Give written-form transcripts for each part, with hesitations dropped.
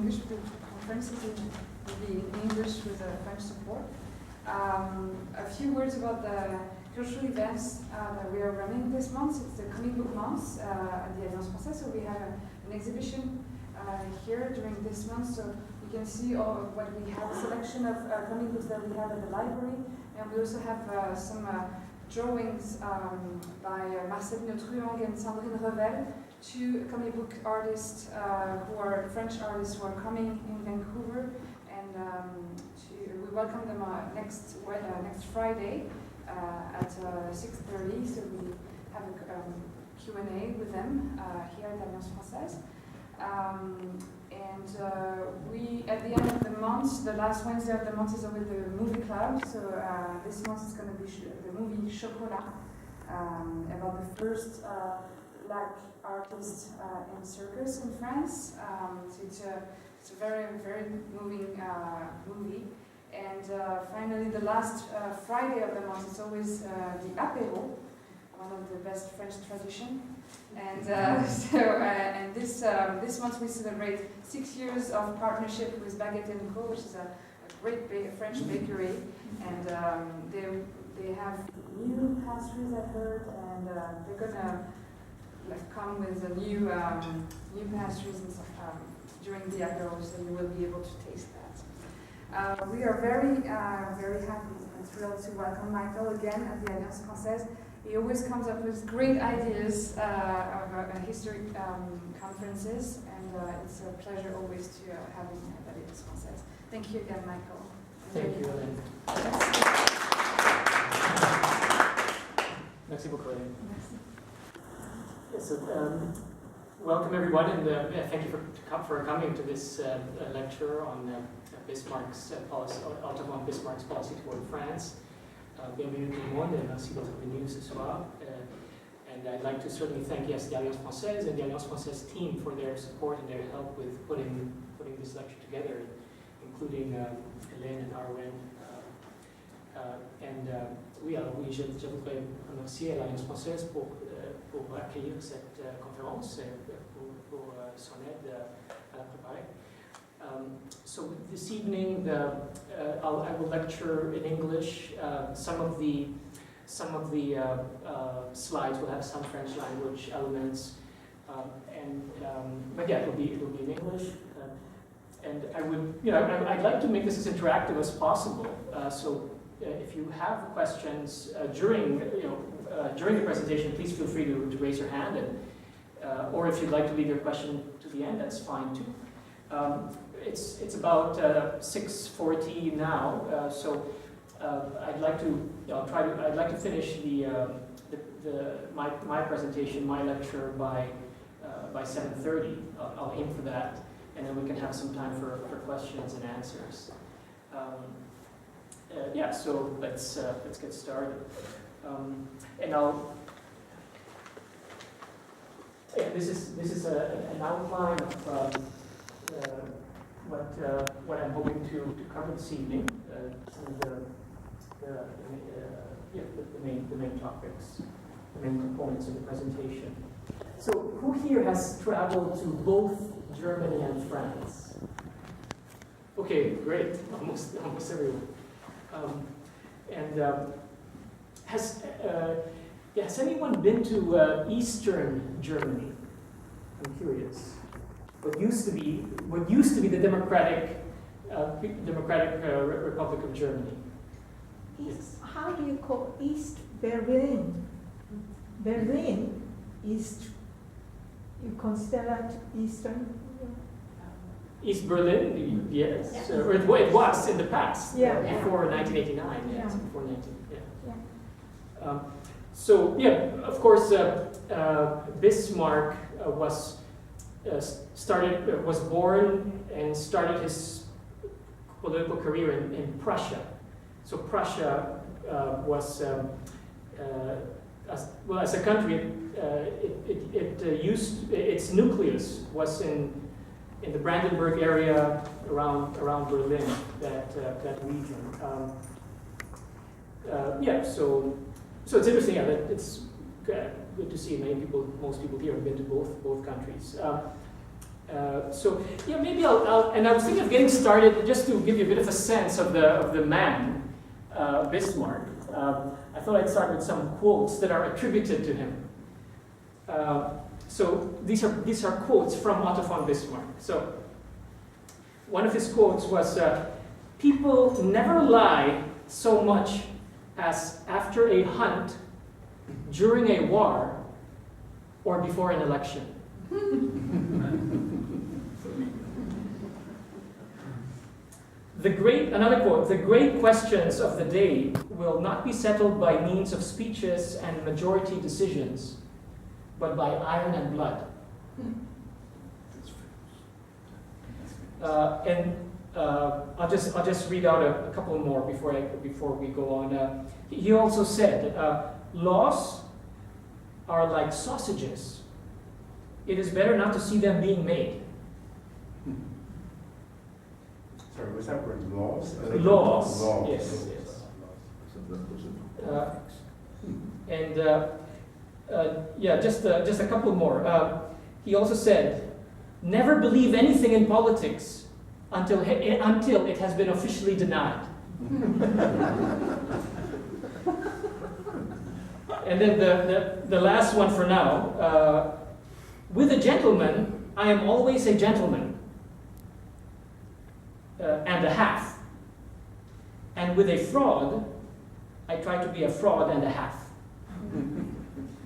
English, the conference will be in English with French support. A few words about the cultural events that we are running this month. It's the comic book month at the Alliance Française, so we have an exhibition here during this month, so you can see all what we have, a selection of comic books that we have at the library, and we also have some drawings by Marceline Truong and Sandrine Revel, two comic book artists who are French artists who are coming in Vancouver, and we welcome them next Friday at 6:30. So we have a Q&A with them here at Alliance Française. We, at the end of the month, the last Wednesday of the month is always the movie club. So this month is going to be the movie Chocolat, about the first black artist in circus in France. So it's a very, very moving movie. And finally, the last Friday of the month is always the apéro, one of the best French tradition. And this month we celebrate 6 years of partnership with Baguette & Co, which is a great French bakery. And they have new pastries, I heard, and they're gonna come with a new pastries and stuff during the apéro, so you will be able to taste that. We are very happy and thrilled to welcome Michael again at the Alliance Française. He always comes up with great ideas of history conferences, and it's a pleasure always to have him at the Alliance Française. Thank you again, Michael. Thank you, Hélène. Merci beaucoup, Hélène. Yes, so, welcome everyone, and thank you for coming to this lecture on Bismarck's policy, Ottoman Bismarck's policy toward France. Bienvenue tout le monde, et merci d'être venu ce soir. And I'd like to certainly thank, yes, the Alliance Française and the Alliance Française team for their support and their help with putting this lecture together, including Hélène and Arwen. Je voudrais remercier l'Alliance Française pour accueillir cette conférence et pour son aide à la préparer. So this evening, I will lecture in English. Some of the slides will have some French language elements, but yeah, it will be in English. And I'd like to make this as interactive as possible. So if you have questions during the presentation, please feel free to raise your hand, and or if you'd like to leave your question to the end, that's fine too. It's about 6:40 now, so I'd like to finish my presentation, my lecture by 7:30. I'll aim for that, and then we can have some time for questions and answers. Yeah, so let's get started. This is an outline of what I'm hoping to cover this evening. Some of the main topics, the main components of the presentation. So, who here has traveled to both Germany and France? Okay, great. Almost everyone. Has anyone been to Eastern Germany? I'm curious. What used to be the Democratic Republic of Germany. How do you call East Berlin? Berlin, East. You consider that Eastern? East Berlin, yes. Or it was in the past, before 1989. Yeah. Before 19. Yeah. So of course, Bismarck was born and started his political career in Prussia. So Prussia was, as a country, its nucleus was in the Brandenburg area around Berlin, that region. So it's interesting. Yeah, that it's good to see most people here have been to both countries. So yeah, maybe and I was thinking of getting started just to give you a bit of a sense of the man, Bismarck. I thought I'd start with some quotes that are attributed to him. So these are quotes from Otto von Bismarck. So one of his quotes was, "People never lie so much as after a hunt, during a war, or before an election." Another quote, "The great questions of the day will not be settled by means of speeches and majority decisions, but by iron and blood." I'll just read out a couple more before we go on. He also said, "Laws are like sausages. It is better not to see them being made." Sorry, was that word laws? Laws. Laws. Yes. Just a couple more. He also said, "Never believe anything in politics until it has been officially denied." And then the last one for now. "With a gentleman, I am always a gentleman and a half. And with a fraud, I try to be a fraud and a half."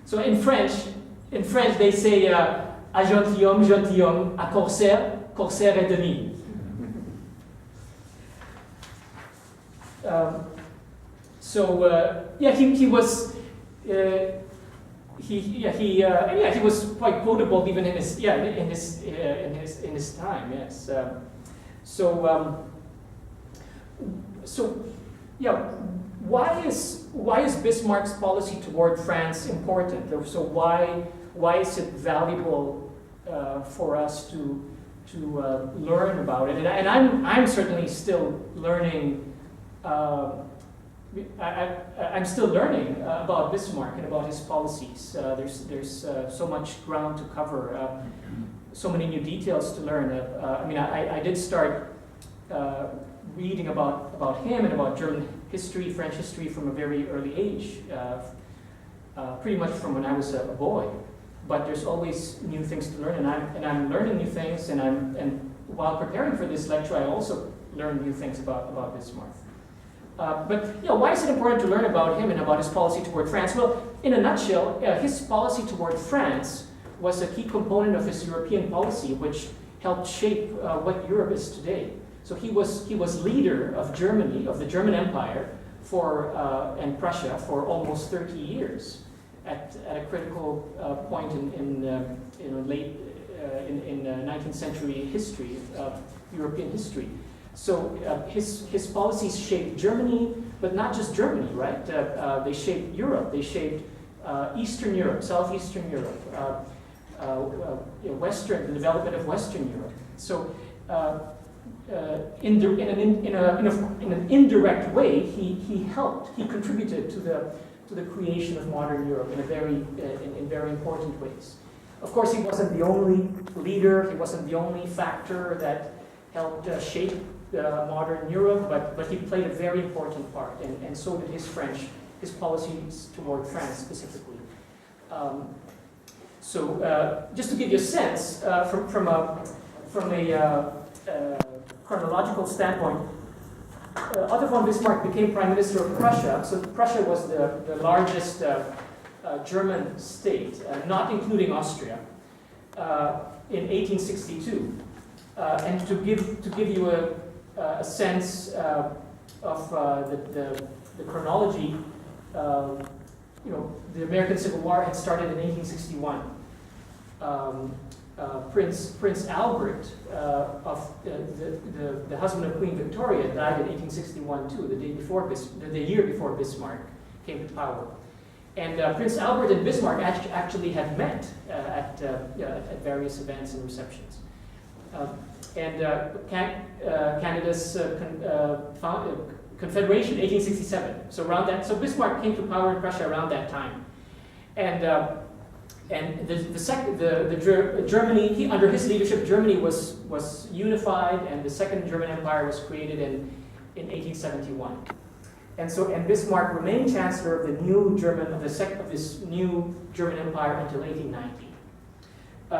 So in French they say, "A gentilhomme, gentilhomme, a corsaire, corsaire et demi." He was. He was quite quotable even in his time. Yes. Why is Bismarck's policy toward France important? So why is it valuable for us to learn about it? And I'm certainly still learning. I'm still learning about Bismarck and about his policies. There's so much ground to cover, so many new details to learn. I did start reading about him and about German history, French history from a very early age, pretty much from when I was a boy. But there's always new things to learn, and I'm learning new things. And while preparing for this lecture, I also learned new things about Bismarck. Why is it important to learn about him and about his policy toward France? Well, in a nutshell, his policy toward France was a key component of his European policy, which helped shape what Europe is today. So he was leader of Germany, of the German Empire, and Prussia for almost 30 years, at a critical point in 19th century history, European history. So his policies shaped Germany, but not just Germany, right? They shaped Europe. They shaped Eastern Europe, Southeastern Europe, the development of Western Europe. So in an indirect way, he contributed to the creation of modern Europe in very important ways. Of course, he wasn't the only leader. He wasn't the only factor that helped shape modern Europe, but he played a very important part, and so did his policies toward France specifically. Just to give you a sense, from a chronological standpoint, Otto von Bismarck became Prime Minister of Prussia. So Prussia was the largest German state, not including Austria, in 1862. And to give you a sense of the chronology, the American Civil War had started in 1861. Prince Albert, the husband of Queen Victoria, died in 1861 too, the year before Bismarck came to power. And Prince Albert and Bismarck actually had met at various events and receptions. Canada's Confederation, 1867. So around that, so Bismarck came to power in Prussia around that time, and And Germany, under his leadership, Germany was unified, and the Second German Empire was created in 1871. And Bismarck remained chancellor of this new German Empire until 1890.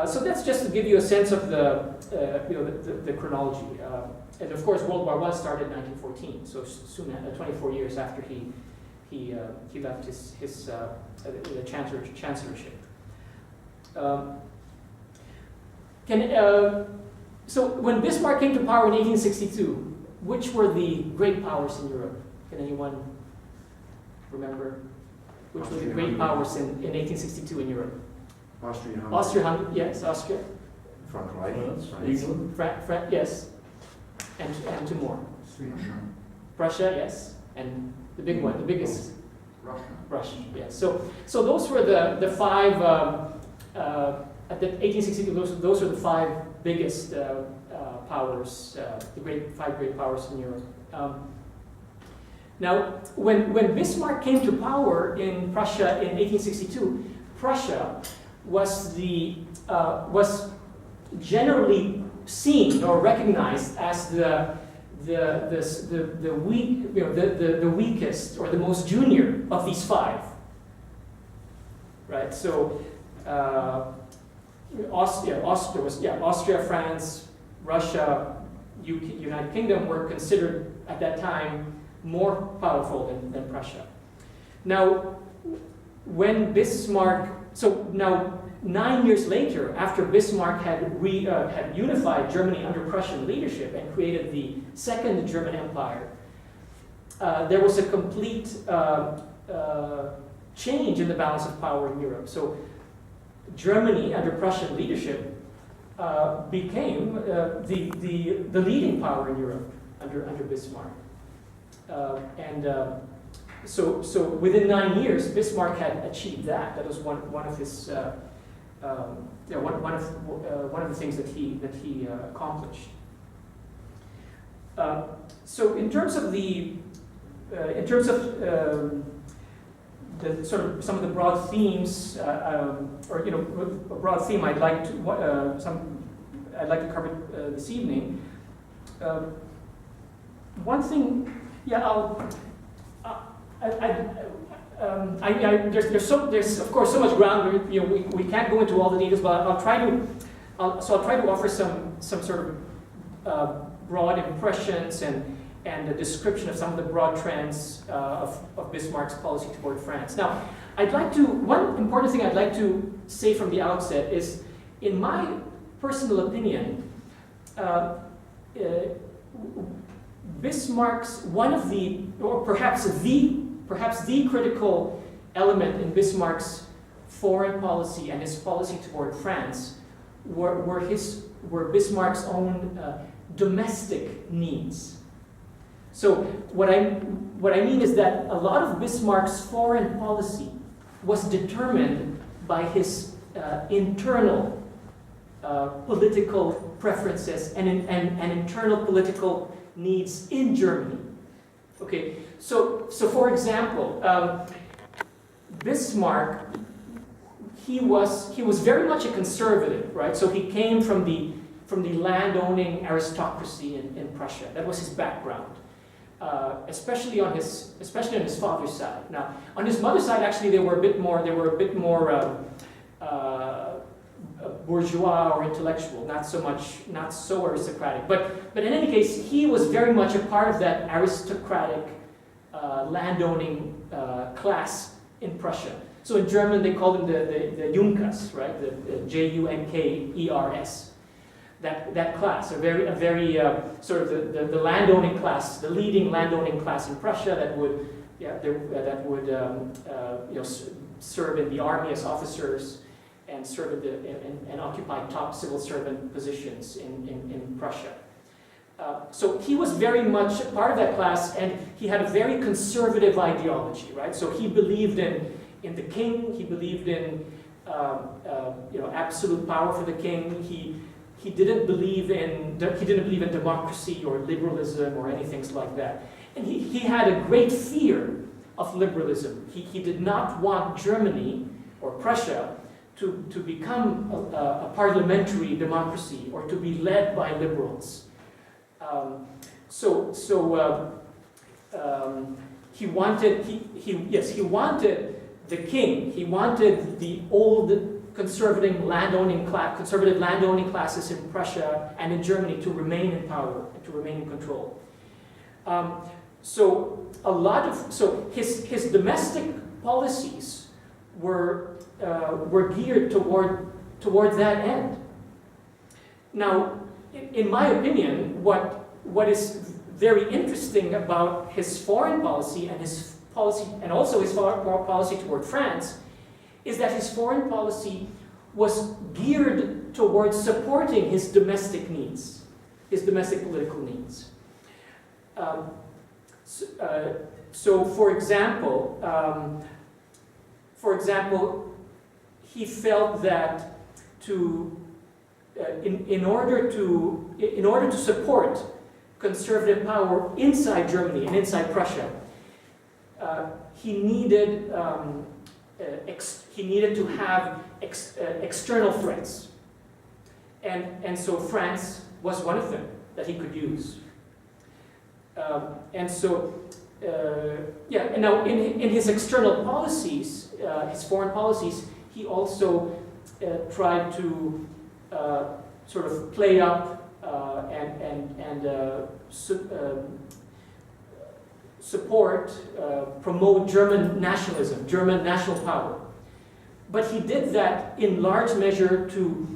So that's just to give you a sense of the chronology. And of course, World War I started in 1914, so soon, 24 years after he left his chancellorship. So when Bismarck came to power in 1862, which were the great powers in Europe? Can anyone remember? Which were the great powers in 1862 in Europe? Austria-Hungary. Austria-Hungary, yes, Austria. Frankreich. France, yes. And two more. Prussia, yes. And the big one, the biggest. Russia, yes. So those were the five, at the 1862, those were the five biggest powers, the five great powers in Europe. Now, when Bismarck came to power in Prussia in 1862, Prussia was generally seen or recognized as the weakest or the most junior of these five, right? So Austria, France, Russia, United Kingdom were considered at that time more powerful than Prussia. Now, when Bismarck, so now 9 years later, after Bismarck had unified Germany under Prussian leadership and created the Second German Empire, there was a complete change in the balance of power in Europe. So Germany under Prussian leadership became the leading power in Europe under Bismarck. So within 9 years, Bismarck had achieved that. That was one of his one of the things that he accomplished. So in terms of the sort of some of the broad themes, or a broad theme I'd like to cover this evening. One thing, there's of course so much ground. We can't go into all the details, but I'll try to offer some sort of broad impressions and a description of some of the broad trends of Bismarck's policy toward France. Now, one important thing I'd like to say from the outset is, in my personal opinion, Bismarck's perhaps the critical element in Bismarck's foreign policy and his policy toward France were Bismarck's own domestic needs. So what I mean is that a lot of Bismarck's foreign policy was determined by his internal political preferences and internal political needs in Germany. Okay, so for example, Bismarck, he was very much a conservative, right? So he came from the land-owning aristocracy in Prussia. That was his background, especially on his father's side. Now, on his mother's side, actually, they were a bit more bourgeois or intellectual, not so aristocratic. But in any case, he was very much a part of that aristocratic landowning class in Prussia. So in German, they call them the Junkers, right? The Junkers. That class, a very sort of the landowning class, the leading landowning class in Prussia that would serve in the army as officers and serve and occupy top civil servant positions in Prussia. So he was very much a part of that class, and he had a very conservative ideology, right? So he believed in the king. He believed in absolute power for the king. He didn't believe in democracy or liberalism or anything like that. And he had a great fear of liberalism. He did not want Germany or Prussia to become a parliamentary democracy or to be led by liberals. He wanted the king. He wanted the old conservative landowning classes in Prussia and in Germany to remain in power and to remain in control. His domestic policies were geared toward that end. Now, in my opinion, what is very interesting about his foreign policy and his policy, and also his foreign policy toward France, is that his foreign policy was geared towards supporting his domestic needs, his domestic political needs. For example, he felt that in order to support conservative power inside Germany and inside Prussia, he needed to have external threats, and so France was one of them that he could use. And now in his external policies, his foreign policies, he also tried to sort of play up and support, promote German nationalism, German national power. But he did that in large measure to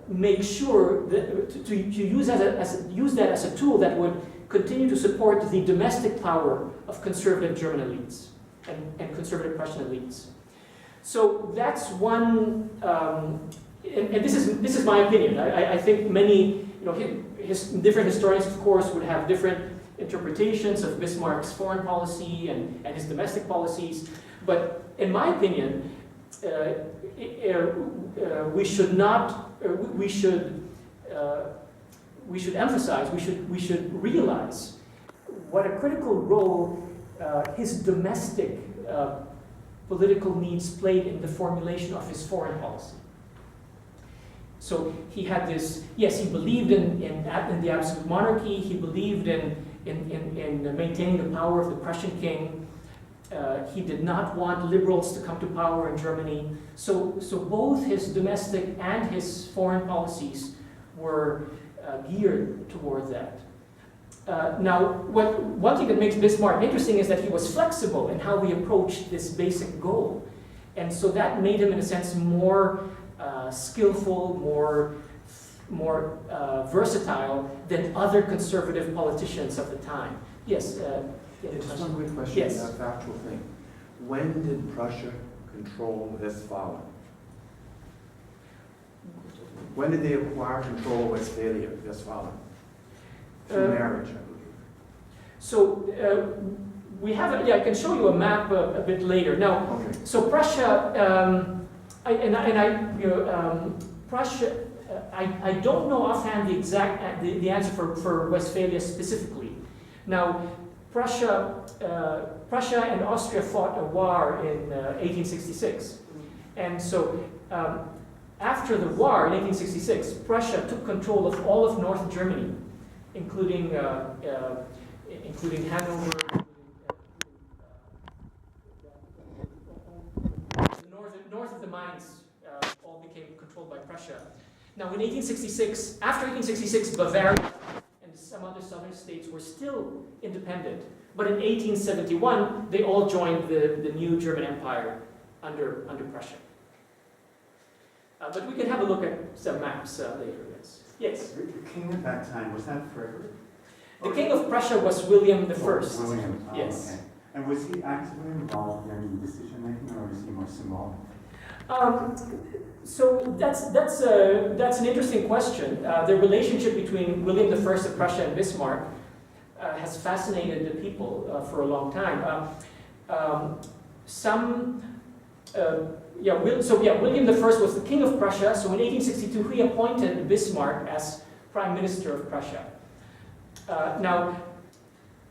make sure that, to use that as a tool that would continue to support the domestic power of conservative German elites and conservative Prussian elites. So that's one, and this is my opinion. I think many, different historians, of course, would have different interpretations of Bismarck's foreign policy and his domestic policies. But in my opinion, we should emphasize, we should realize what a critical role his domestic political needs played in the formulation of his foreign policy. So he had this, yes, he believed in the absolute monarchy, he believed in maintaining the power of the Prussian king. He did not want liberals to come to power in Germany. So both his domestic and his foreign policies were geared toward that. Now, one thing that makes Bismarck interesting is that he was flexible in how he approached this basic goal. And so that made him, in a sense, more skillful, more versatile than other conservative politicians of the time. Yes? Just one quick question, yes. a factual thing. When did Prussia control Westphalia? When did they acquire control of Westphalia? Through marriage, I believe. So we have, I can show you a map a bit later. Now, okay. So Prussia, Prussia, I don't know offhand the exact the answer for Westphalia specifically. Now, Prussia and Austria fought a war in 1866, and so after the war in 1866, Prussia took control of all of North Germany, including Hanover. North of the Mainz all became controlled by Prussia. Now, in 1866, after 1866, Bavaria and some other southern states were still independent. But in 1871, they all joined the new German Empire under Prussia. But we can have a look at some maps later. Yes. The king at that time, was that Frederick? The king of Prussia was William I. William. Oh, Yes. Okay. And was he actively involved in any decision making, or was he more symbolic? So that's an interesting question. The relationship between William I of Prussia and Bismarck has fascinated the people for a long time. William I was the king of Prussia. So in 1862, he appointed Bismarck as prime minister of Prussia.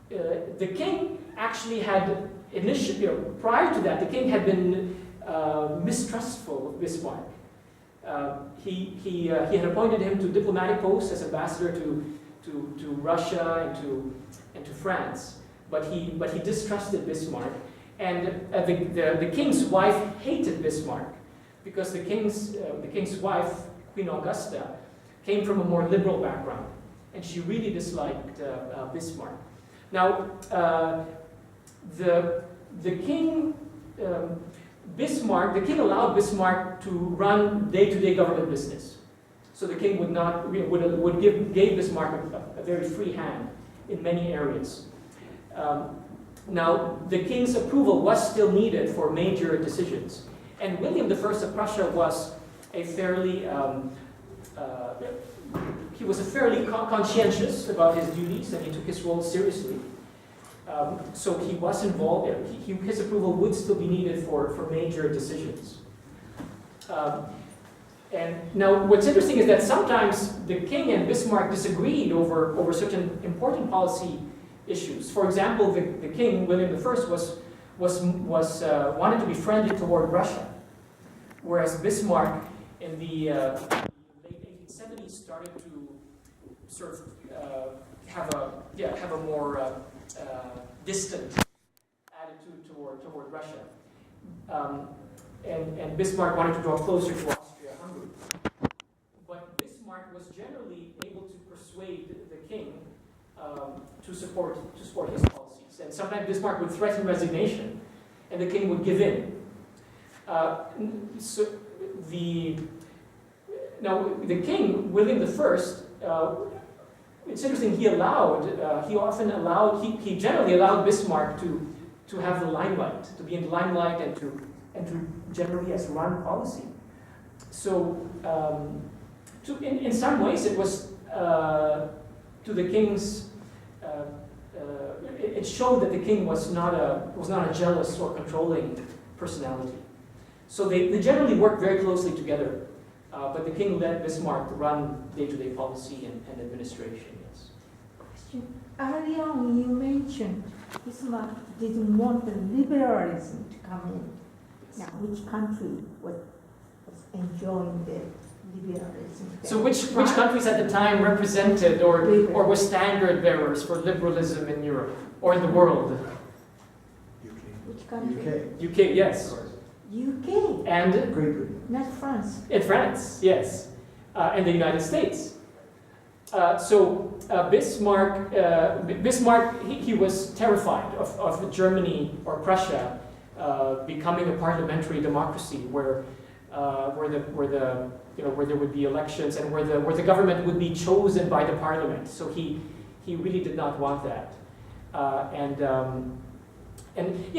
The king actually had prior to that, the king had been mistrustful of Bismarck. He had appointed him to diplomatic posts as ambassador to Russia and to France, but he distrusted Bismarck, and the king's wife hated Bismarck because the king's wife, Queen Augusta, came from a more liberal background, and she really disliked Bismarck. Now, the king allowed Bismarck to run day-to-day government business. So the king gave Bismarck a very free hand in many areas. Now, the king's approval was still needed for major decisions. And William I of Prussia was a fairly, conscientious about his duties, and he took his role seriously. So he was involved, his approval would still be needed for major decisions. And now what's interesting is that sometimes the king and Bismarck disagreed over certain important policy issues. For example, the king, William I, wanted to be friendly toward Russia, whereas Bismarck in the late 1870s started to sort of have a more distant attitude toward Russia. And Bismarck wanted to draw closer to Austria-Hungary. But Bismarck was generally able to persuade the king to support his policies. And sometimes Bismarck would threaten resignation, and the king would give in. The king, William I, it's interesting, he generally allowed Bismarck to have the limelight, to be in the limelight and to generally run policy. So, in some ways, it was to the king's. It showed that the king was not a jealous or controlling personality. So they generally worked very closely together. But the king let Bismarck run day-to-day policy and administration. Yes. Question. Earlier on, you mentioned Bismarck didn't want the liberalism to come in. Now, which country was enjoying the liberalism? So which countries at the time represented or were standard bearers for liberalism in Europe or in the world? Which country? UK, yes. UK. And Great Britain. Not France. in France, yes. And the United States. Bismarck, he was terrified of Germany or Prussia becoming a parliamentary democracy where there would be elections and where the government would be chosen by the parliament. So he really did not want that.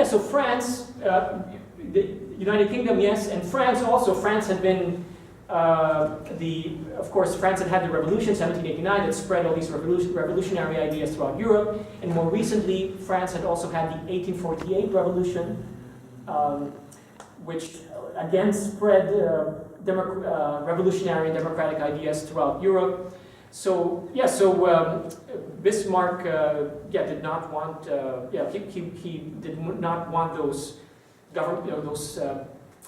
So France, the United Kingdom, yes, and France also. France had been France had the revolution, 1789, that spread all these revolutionary ideas throughout Europe. And more recently, France had also had the 1848 revolution, which again spread revolutionary and democratic ideas throughout Europe. Bismarck did not want he did not want those those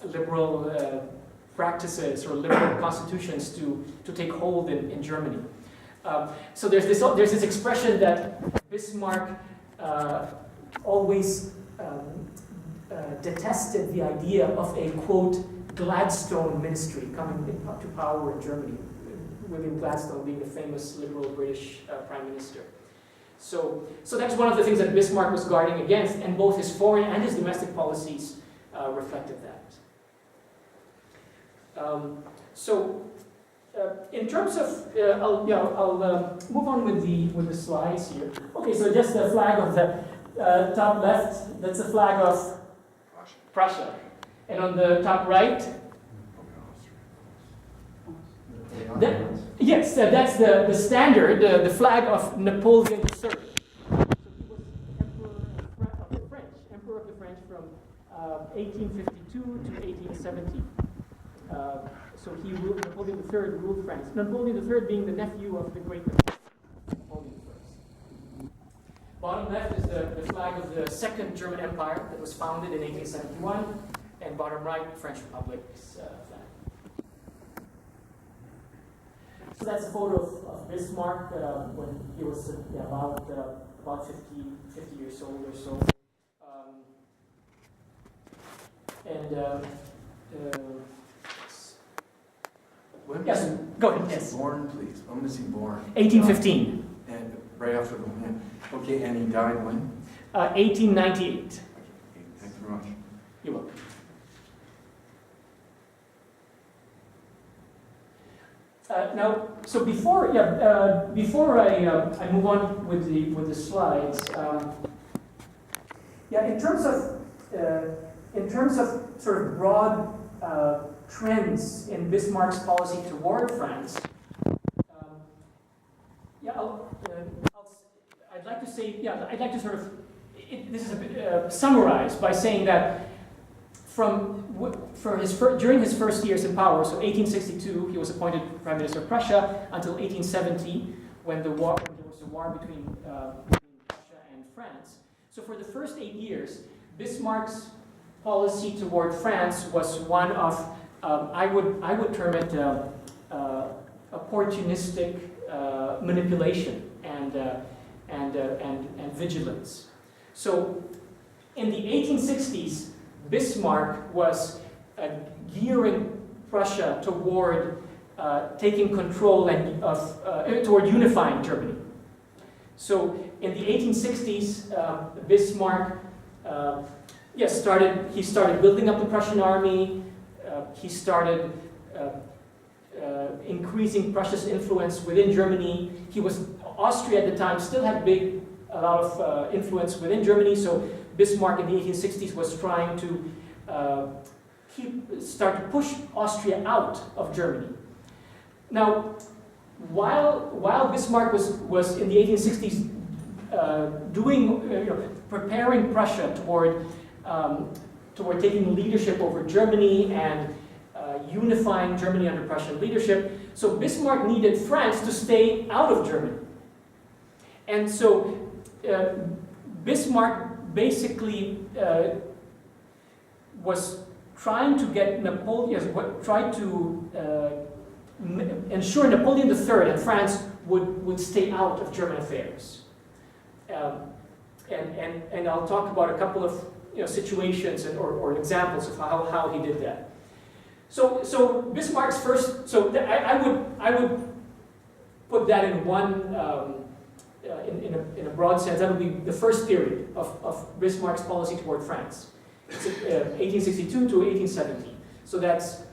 liberal practices or liberal constitutions to take hold in Germany. So there's this expression that Bismarck always detested the idea of a, quote, Gladstone ministry coming to power in Germany, William Gladstone being the famous liberal British prime minister. So that's one of the things that Bismarck was guarding against, and both his foreign and his domestic policies reflected that. In terms of, I'll move on with the slides here. Okay, so just the flag on the top left, that's the flag of Prussia. And on the top right, that's the standard, the flag of Napoleon III. So he was Emperor of the French from 1852 to 1870. So Napoleon III ruled France. Napoleon III being the nephew of the great Napoleon I. Bottom left is the flag of the Second German Empire that was founded in 1871. and bottom right, French Republic's flag. So that's a photo of Bismarck when he was about 50 years old or so. When Yes, was he- go ahead, when was he yes. born, please? When was he born? 1815, And right after the, yeah. Okay, and he died when? 1898. Okay, thank you very much. You're welcome. Now, so before I move on with the slides, in terms of sort of broad trends in Bismarck's policy toward France, I'd like to say, I'd like to sort of this is a bit summarized by saying that during his first years in power, so 1862, he was appointed Prime Minister of Prussia until 1870, when there was a war between Prussia and France. So for the first 8 years, Bismarck's policy toward France was one of I would term it opportunistic manipulation and vigilance. So in the 1860s, Bismarck was gearing Prussia toward taking control and toward unifying Germany. So in the 1860s, Bismarck started building up the Prussian army. He started increasing Prussia's influence within Germany. Austria at the time still had a lot of influence within Germany, so Bismarck in the 1860s was trying to start to push Austria out of Germany. Now, while Bismarck was in the 1860s preparing Prussia toward taking leadership over Germany and unifying Germany under Prussian leadership, so Bismarck needed France to stay out of Germany. And so Bismarck basically was trying to get ensure Napoleon III and France would stay out of German affairs. And I'll talk about a couple of situations or examples of how he did that. So Bismarck's first, I would put that in one in a broad sense. That would be the first period of Bismarck's policy toward France. It's 1862 to 1870. So that's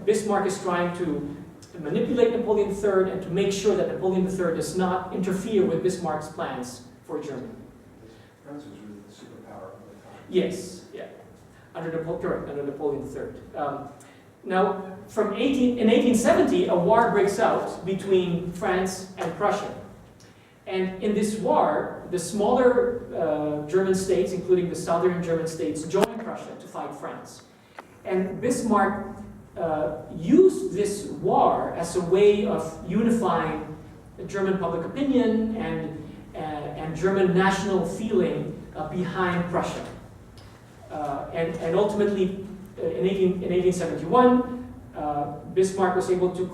Bismarck is trying to manipulate Napoleon III and to make sure that Napoleon III does not interfere with Bismarck's plans for Germany. France was really the superpower of the time. Yes, yeah, under Napoleon III. Now, in 1870, a war breaks out between France and Prussia. And in this war, the smaller German states, including the southern German states, joined Prussia to fight France. And Bismarck used this war as a way of unifying German public opinion and German national feeling behind Prussia. And ultimately, in 1871, Bismarck was able to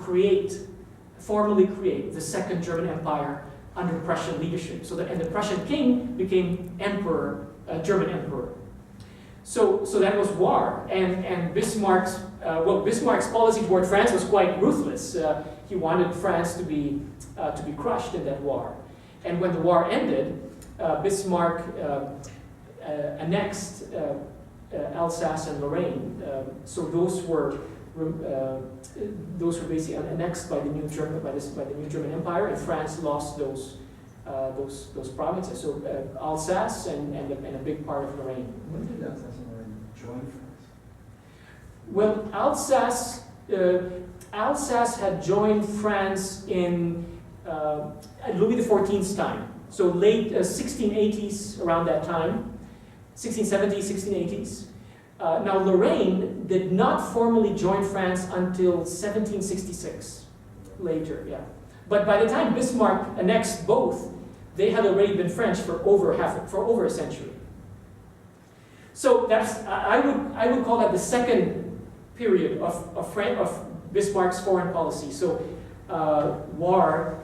formally create the Second German Empire under Prussian leadership. And the Prussian king became emperor, German emperor. So that was war, and Bismarck's policy toward France was quite ruthless. He wanted France to be crushed in that war. And when the war ended, Bismarck annexed Alsace and Lorraine. So those were basically annexed by the new German Empire, and France lost those provinces. So Alsace and a big part of Lorraine. When did Alsace and Lorraine join France? Well, Alsace had joined France in Louis XIV's time. So late 1680s, around that time, 1670s, 1680s. Now Lorraine did not formally join France until 1766, later, yeah. But by the time Bismarck annexed both, they had already been French for over a century. So that's, I would call that the second period of Bismarck's foreign policy. So war